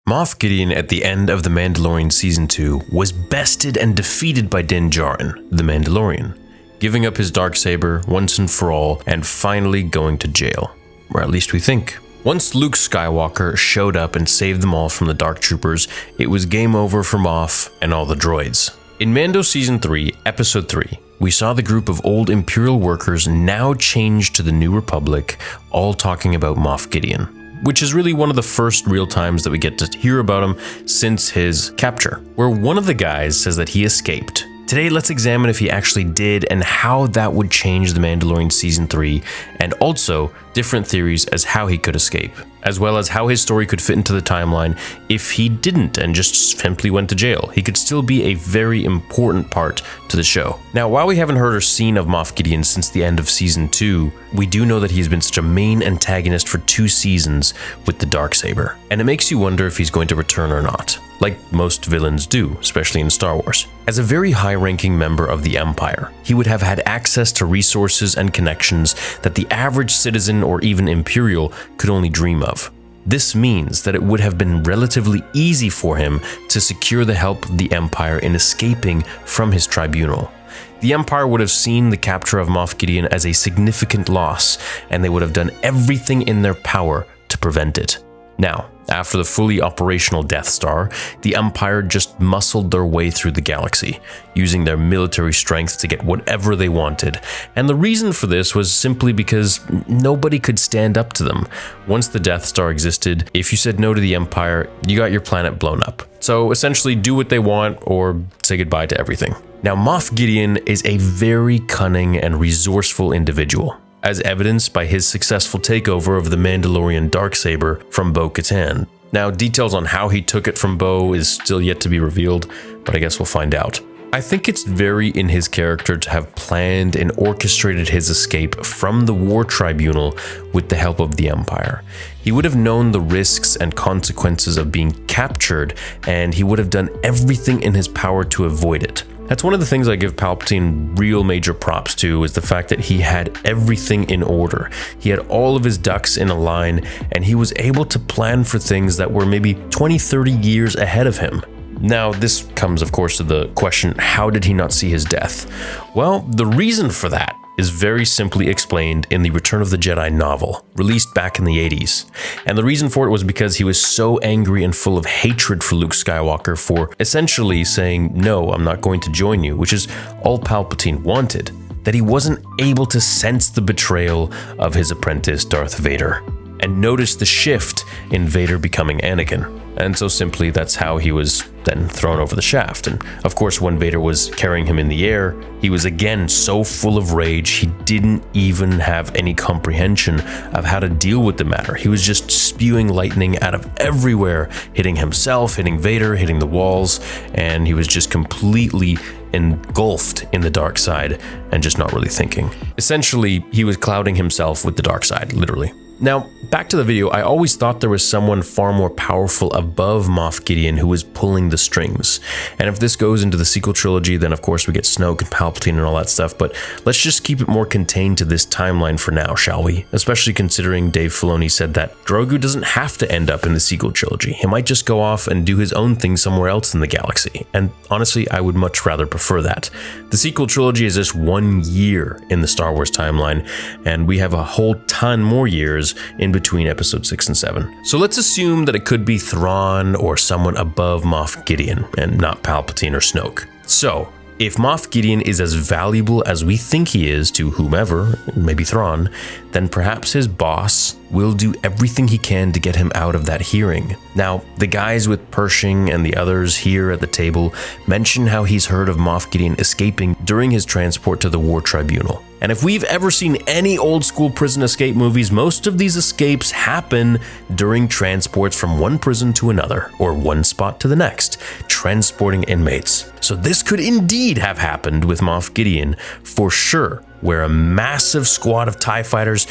Moff Gideon at the end of The Mandalorian Season 2 was bested and defeated by djarin, the Mandalorian, giving up his dark saber once and for all and finally going to jail. Or at least we think. Once Luke Skywalker showed up and saved them all from the Dark Troopers, it was game over for Moff and all the droids. In Mando Season 3, Episode 3, we saw the group of old Imperial workers now change to the New Republic, all talking about Moff Gideon, which is really one of the first real times that we get to hear about him since his capture, where one of the guys says that he escaped. Today, let's examine if he actually did and how that would change The Mandalorian Season 3, and also different theories as how he could escape, as well as how his story could fit into the timeline if he didn't and just simply went to jail. He could still be a very important part to the show. Now, while we haven't heard or seen of Moff Gideon since the end of Season 2, we do know that he's been such a main antagonist for 2 seasons with the Darksaber, and it makes you wonder if he's going to return or not, like most villains do, especially in Star Wars. As a very high-ranking member of the Empire, he would have had access to resources and connections that the average citizen or even Imperial could only dream of. This means that it would have been relatively easy for him to secure the help of the Empire in escaping from his tribunal. The Empire would have seen the capture of Moff Gideon as a significant loss, and they would have done everything in their power to prevent it. Now, after the fully operational Death Star, the Empire just muscled their way through the galaxy, using their military strength to get whatever they wanted. And the reason for this was simply because nobody could stand up to them. Once the Death Star existed, if you said no to the Empire, you got your planet blown up. So essentially, do what they want or say goodbye to everything. Now, Moff Gideon is a very cunning and resourceful individual, as evidenced by his successful takeover of the Mandalorian Darksaber from Bo-Katan. Now, details on how he took it from Bo is still yet to be revealed, but I guess we'll find out. I think it's very in his character to have planned and orchestrated his escape from the War Tribunal with the help of the Empire. He would have known the risks and consequences of being captured, and he would have done everything in his power to avoid it. That's one of the things I give Palpatine real major props to, is the fact that he had everything in order. He had all of his ducks in a line, and he was able to plan for things that were maybe 20, 30 years ahead of him. Now, this comes, of course, to the question, how did he not see his death? Well, the reason for that is very simply explained in the Return of the Jedi novel, released back in the 80s. And the reason for it was because he was so angry and full of hatred for Luke Skywalker for essentially saying, no, I'm not going to join you, which is all Palpatine wanted, that he wasn't able to sense the betrayal of his apprentice Darth Vader, and notice the shift in Vader becoming Anakin. And so simply that's how he was then thrown over the shaft. And of course, when Vader was carrying him in the air, he was again so full of rage, he didn't even have any comprehension of how to deal with the matter. He was just spewing lightning out of everywhere, hitting himself, hitting Vader, hitting the walls, and he was just completely engulfed in the dark side and just not really thinking. Essentially, he was clouding himself with the dark side, literally. Now, back to the video, I always thought there was someone far more powerful above Moff Gideon who was pulling the strings. And if this goes into the sequel trilogy, then of course we get Snoke and Palpatine and all that stuff, but let's just keep it more contained to this timeline for now, shall we? Especially considering Dave Filoni said that Grogu doesn't have to end up in the sequel trilogy. He might just go off and do his own thing somewhere else in the galaxy. And honestly, I would much rather prefer that. The sequel trilogy is just 1 year in the Star Wars timeline, and we have a whole ton more years in between episode 6 and 7. So let's assume that it could be Thrawn or someone above Moff Gideon and not Palpatine or Snoke. So if Moff Gideon is as valuable as we think he is to whomever, maybe Thrawn, then perhaps his boss will do everything he can to get him out of that hearing. Now, the guys with Pershing and the others here at the table mention how he's heard of Moff Gideon escaping during his transport to the War Tribunal. And if we've ever seen any old school prison escape movies, most of these escapes happen during transports from one prison to another, or one spot to the next, transporting inmates. So this could indeed have happened with Moff Gideon, for sure, where a massive squad of TIE fighters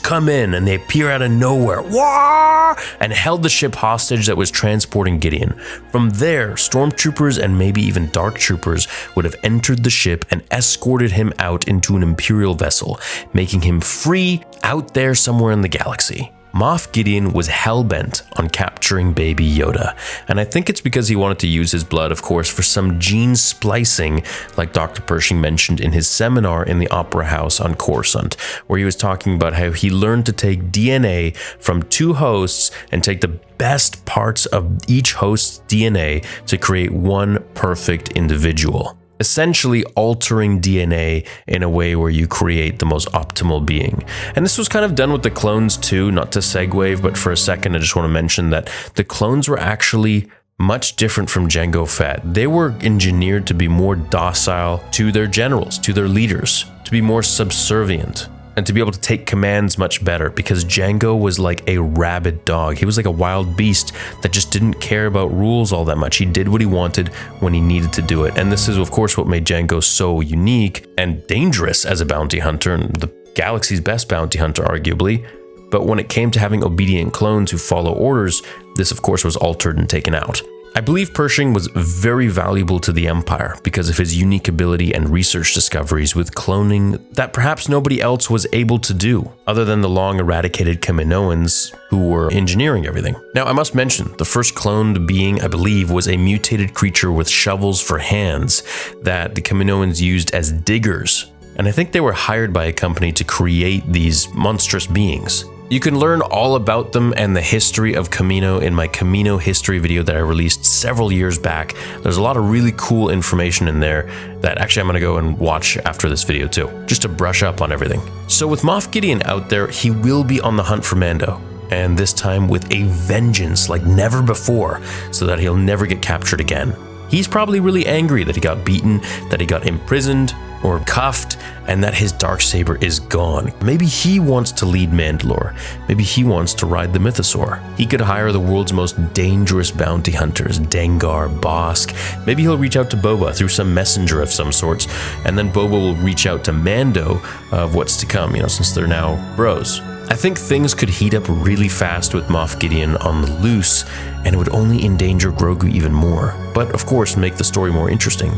come in and they appear out of nowhere, and held the ship hostage that was transporting Gideon. From there, stormtroopers and maybe even dark troopers would have entered the ship and escorted him out into an Imperial vessel, making him free out there somewhere in the galaxy. Moff Gideon was hell-bent on capturing Baby Yoda, and I think it's because he wanted to use his blood, of course, for some gene splicing, like Dr. Pershing mentioned in his seminar in the Opera House on Coruscant, where he was talking about how he learned to take DNA from 2 hosts and take the best parts of each host's DNA to create one perfect individual. Essentially altering DNA in a way where you create the most optimal being. And this was kind of done with the clones too, not to segue, but for a second I just want to mention that the clones were actually much different from Jango Fett. They were engineered to be more docile to their generals, to their leaders, to be more subservient, and to be able to take commands much better, because Jango was like a rabid dog. He was like a wild beast that just didn't care about rules all that much. He did what he wanted when he needed to do it. And this is, of course, what made Jango so unique and dangerous as a bounty hunter, and the galaxy's best bounty hunter, arguably. But when it came to having obedient clones who follow orders, this, of course, was altered and taken out. I believe Pershing was very valuable to the Empire because of his unique ability and research discoveries with cloning that perhaps nobody else was able to do, other than the long eradicated Kaminoans who were engineering everything. Now, I must mention, the first cloned being, I believe, was a mutated creature with shovels for hands that the Kaminoans used as diggers. And I think they were hired by a company to create these monstrous beings. You can learn all about them and the history of Kamino in my Kamino history video that I released several years back. There's a lot of really cool information in there that actually I'm going to go and watch after this video too, just to brush up on everything. So with Moff Gideon out there, he will be on the hunt for Mando, and this time with a vengeance like never before, so that he'll never get captured again. He's probably really angry that he got beaten, that he got imprisoned or cuffed, and that his darksaber is gone. Maybe he wants to lead Mandalore. Maybe he wants to ride the Mythosaur. He could hire the world's most dangerous bounty hunters, Dengar, Bosk. Maybe he'll reach out to Boba through some messenger of some sorts, and then Boba will reach out to Mando of what's to come, since they're now bros. I think things could heat up really fast with Moff Gideon on the loose, and it would only endanger Grogu even more, but of course make the story more interesting.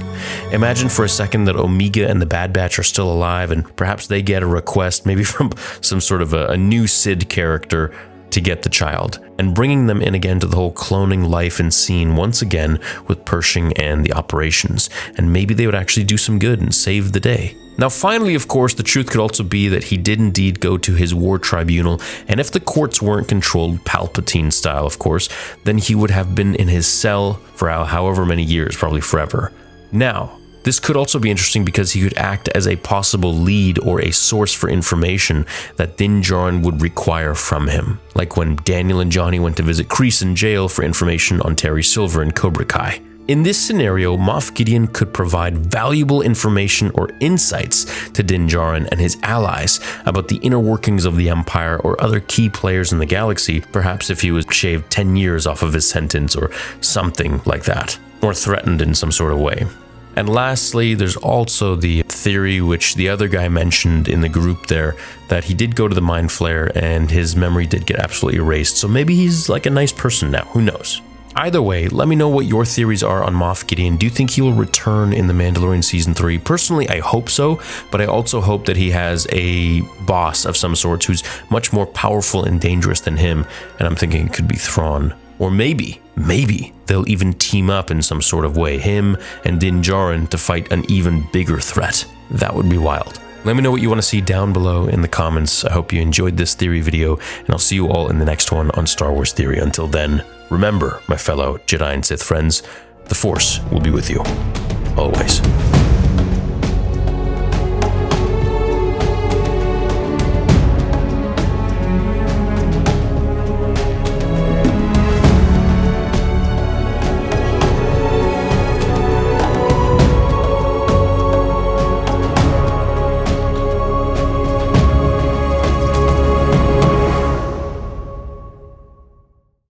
Imagine for a second that Omega and the Bad Batch are still alive, and perhaps they get a request, maybe from some sort of a new Sid character, to get the child, and bringing them in again to the whole cloning life and scene once again with Pershing and the operations, and maybe they would actually do some good and save the day. Now finally, of course, the truth could also be that he did indeed go to his war tribunal, and if the courts weren't controlled Palpatine style, of course, then he would have been in his cell for however many years, probably forever. Now, this could also be interesting because he could act as a possible lead or a source for information that Din Djarin would require from him, like when Daniel and Johnny went to visit Kreese in jail for information on Terry Silver and Cobra Kai. In this scenario, Moff Gideon could provide valuable information or insights to Din Djarin and his allies about the inner workings of the Empire or other key players in the galaxy, perhaps if he was shaved 10 years off of his sentence or something like that, or threatened in some sort of way. And lastly, there's also the theory, which the other guy mentioned in the group there, that he did go to the Mind Flayer and his memory did get absolutely erased. So maybe he's like a nice person now, who knows? Either way, let me know what your theories are on Moff Gideon. Do you think he will return in The Mandalorian Season 3? Personally, I hope so, but I also hope that he has a boss of some sort who's much more powerful and dangerous than him, and I'm thinking it could be Thrawn. Or maybe they'll even team up in some sort of way, him and Din Djarin, to fight an even bigger threat. That would be wild. Let me know what you want to see down below in the comments. I hope you enjoyed this theory video, and I'll see you all in the next one on Star Wars Theory. Until then, remember, my fellow Jedi and Sith friends, the Force will be with you, always.